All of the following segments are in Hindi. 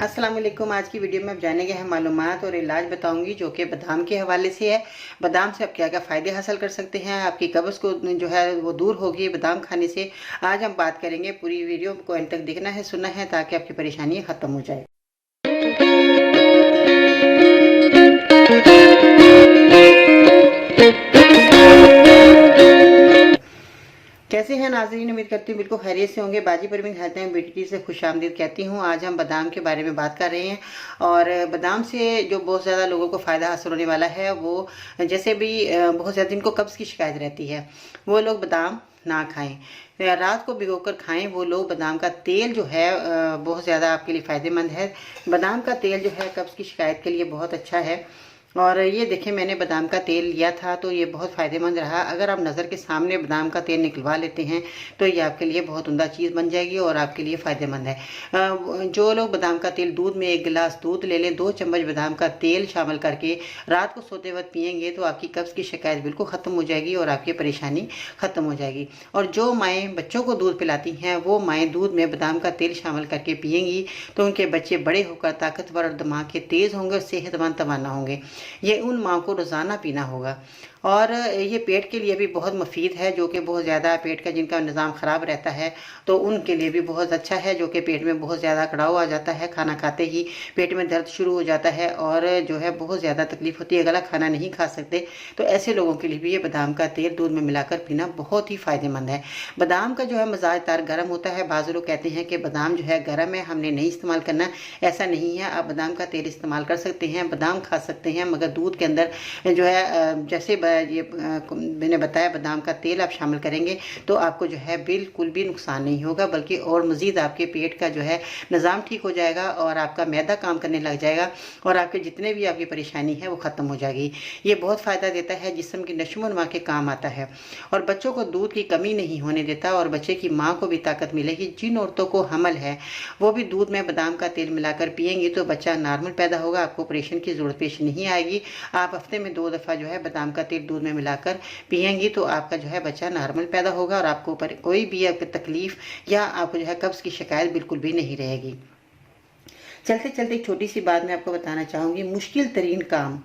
अस्सलाम वालेकुम। आज की वीडियो में आप जानेंगे हैं मालूमात और इलाज बताऊंगी जो कि बादाम के हवाले से है। बादाम से आप क्या क्या फ़ायदे हासिल कर सकते हैं, आपकी कब्ज़ को जो है वो दूर होगी बादाम खाने से। आज हम बात करेंगे, पूरी वीडियो को एंड तक देखना है, सुनना है, ताकि आपकी परेशानी ख़त्म हो जाए। कैसे हैं नाज़रीन, उम्मीद करती हूँ बिल्कुल खैरियत से होंगे। बाजी परवीन हेल्थ एंड ब्यूटी से खुशामदीद कहती हूँ। आज हम बादाम के बारे में बात कर रहे हैं और बादाम से जो बहुत ज़्यादा लोगों को फ़ायदा हासिल होने वाला है, वो जैसे भी बहुत ज़्यादा जिनको कब्ज़ की शिकायत रहती है वो लोग बादाम ना खाएं, रात को भिगोकर खाएं। वो लोग बादाम का तेल जो है बहुत ज़्यादा आपके लिए फ़ायदेमंद है। बादाम का तेल जो है कब्ज़ की शिकायत के लिए बहुत अच्छा है। और ये देखें, मैंने बादाम का तेल लिया था तो ये बहुत फ़ायदेमंद रहा। अगर आप नज़र के सामने बादाम का तेल निकलवा लेते हैं तो ये आपके लिए बहुत उम्दा चीज़ बन जाएगी और आपके लिए फ़ायदेमंद है। जो लोग बादाम का तेल, दूध में 1 गिलास दूध ले लें, 2 चम्मच बादाम का तेल शामिल करके रात को सोते वक्त पिएंगे तो आपकी कब्ज़ की शिकायत बिल्कुल ख़त्म हो जाएगी और आपकी परेशानी ख़त्म हो जाएगी। और जो माएँ बच्चों को दूध पिलाती हैं, वो माएँ दूध में बादाम का तेल शामिल करके पिएंगी तो उनके बच्चे बड़े होकर ताकतवर और दिमाग के तेज़ होंगे और सेहतमंद तवाना होंगे। ये उन माँ को रोज़ाना पीना होगा। और ये पेट के लिए भी बहुत मुफीद है, जो कि बहुत ज़्यादा पेट का जिनका निज़ाम ख़राब रहता है तो उनके लिए भी बहुत अच्छा है। जो कि पेट में बहुत ज़्यादा कड़ाव आ जाता है, खाना खाते ही पेट में दर्द शुरू हो जाता है और जो है बहुत ज़्यादा तकलीफ़ होती है, गला खाना नहीं खा सकते, तो ऐसे लोगों के लिए भी ये बादाम का तेल दूध में मिलाकर पीना बहुत ही फ़ायदेमंद है। बादाम का जो है मिजाज तार गर्म होता है। बाज़ लोग कहते हैं कि बादाम जो है गर्म है, हमने नहीं इस्तेमाल करना। ऐसा नहीं है, आप बादाम का तेल इस्तेमाल कर सकते हैं, बादाम खा सकते हैं, मगर दूध के अंदर जो है जैसे ये मैंने बताया बादाम का तेल आप शामिल करेंगे तो आपको जो है बिल्कुल भी नुकसान नहीं होगा, बल्कि और मज़ीद आपके पेट का जो है निज़ाम ठीक हो जाएगा और आपका मैदा काम करने लग जाएगा और आपके जितने भी आपकी परेशानी है वो ख़त्म हो जाएगी। ये बहुत फ़ायदा देता है, जिस्म की नशो नुमा के काम आता है और बच्चों को दूध की कमी नहीं होने देता और बच्चे की माँ को भी ताकत मिलेगी। जिन औरतों को हमल है वो भी दूध में बादाम का तेल मिलाकर पिएंगी तो बच्चा नॉर्मल पैदा होगा, आपको ऑपरेशन की ज़रूरत पेश नहीं आएगी। आप हफ्ते में 2 दफ़ा जो है बादाम का तेल दूध में मिलाकर पिएंगी तो आपका जो है बच्चा नॉर्मल पैदा होगा और आपको ऊपर कोई भी तकलीफ या आपको जो है कब्ज़ की शिकायत बिल्कुल भी नहीं रहेगी। चलते चलते एक छोटी सी बात मैं आपको बताना चाहूँगी। मुश्किल तरीन काम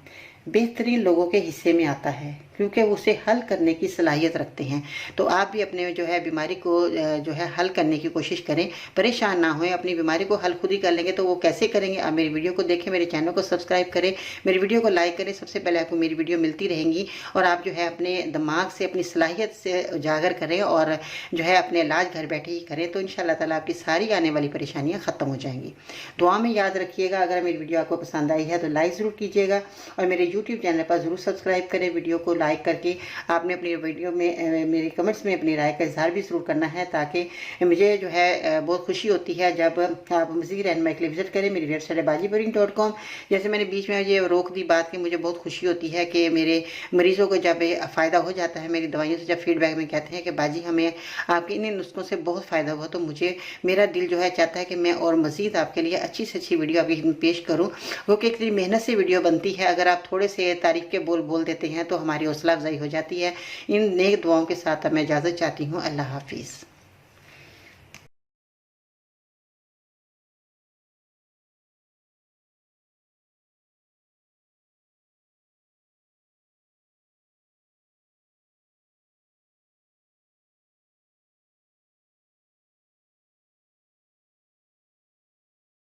बेहतरीन लोगों के हिस्से में आता है, क्योंकि वो उसे हल करने की सलाहियत रखते हैं। तो आप भी अपने जो है बीमारी को जो है हल करने की कोशिश करें, परेशान ना होएं। अपनी बीमारी को हल खुद ही कर लेंगे तो वो कैसे करेंगे? आप मेरी वीडियो को देखें, मेरे चैनल को सब्सक्राइब करें, मेरी वीडियो को लाइक करें। सबसे पहले आपको मेरी वीडियो मिलती रहेंगी और आप जो है अपने दिमाग से, अपनी सलाहियत से उजागर करें और जो है अपने इलाज घर बैठे ही करें तो इंशाअल्लाह ताला आपकी सारी आने वाली परेशानियाँ ख़त्म हो जाएंगी। दुआ में याद रखिएगा। अगर मेरी वीडियो आपको पसंद आई है तो लाइक ज़रूर कीजिएगा और मेरे यूट्यूब चैनल पर ज़रूर सब्सक्राइब करें। वीडियो को लाइक करके आपने अपनी वीडियो में मेरे कमेंट्स में अपनी राय का इजहार भी ज़रूर करना है, ताकि मुझे जो है बहुत खुशी होती है जब आप मज़ीद रहनुमाई के लिए विज़िट करें। मेरी वेबसाइट है bajiparveen.com। जैसे मैंने बीच में ये रोक दी बात कि मुझे बहुत खुशी होती है कि मेरे मरीज़ों को जब फ़ायदा हो जाता है मेरी दवाइयों से, जब फीडबैक में कहते हैं कि बाजी हमें आपके इन नुस्खों से बहुत फ़ायदा हुआ, तो मुझे मेरा दिल जो है चाहता है कि मैं और मज़ीद आपके लिए अच्छी से अच्छी वीडियो आपकी खिदमत पेश करूँ। वो कि इतनी मेहनत से वीडियो बनती है, अगर आप थोड़े से तारीफ़ के बोल देते हैं तो हमारी हौसला अफजाई हो जाती है। इन नेक दुआओं के साथ मैं इजाज़त चाहती हूँ। अल्लाह हाफिज़।